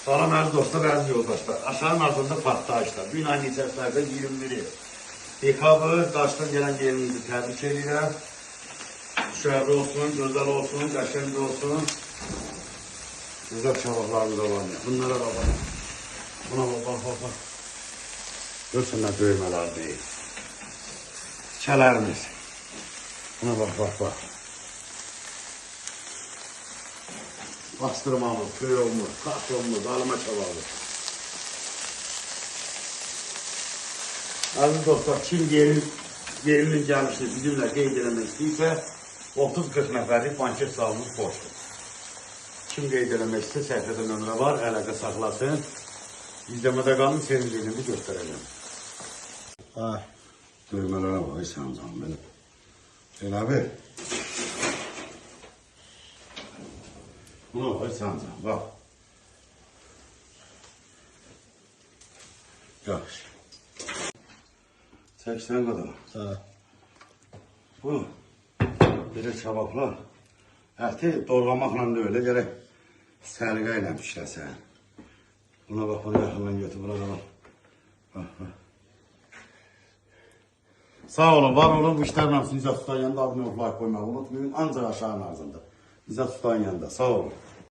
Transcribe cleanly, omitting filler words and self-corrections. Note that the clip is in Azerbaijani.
Salam əziz dostlar, əziz yoldaşlar. Aşağının altında partlayışlar. Gün ayın içərisində 21-i. Dekabr, qarşıdan gələn yerimizi təbrik edirəm. Şəhərli olsun, gözəl olsun, qəşəng olsun. Gözəl çabaqlarımız da var. Bunlara da var. Buna bax. Görsünlər döymələr deyil. Kələrimiz. Buna bax. Bastırmamız, köyümüz, kahrolumuz, alıma çabalı. Aziz dostlar, kim yerinin gəlmişini bizimlə qeyd eləmək istəyirsə, 30-40 nəfərlik banket salımız boşdur. Kim qeyd eləmək istəyirsə, səhifədə nömrə var, əlaqə saxlasın. İzləmədə qalın, sevinciliyini göstərəcəm. Döymələrə var, sən canım belə. Elə bir. Buna bak sen bak. Yaxşı. 80 kadar. Sağ. Bu belə çabaqlar. Əti doğramakla da öyle gerek. Sərqə ilə pişləsən. Buna bak, bunu yaxından götür, buna da bak. Sağ olun, var olun. Bu işlərin hamısını İzzət Usta'nın yanında abone olup like koymayı unutmayın. Ancaq aşağının arzında. İzzət Usta'nın yanında. Sağ olun.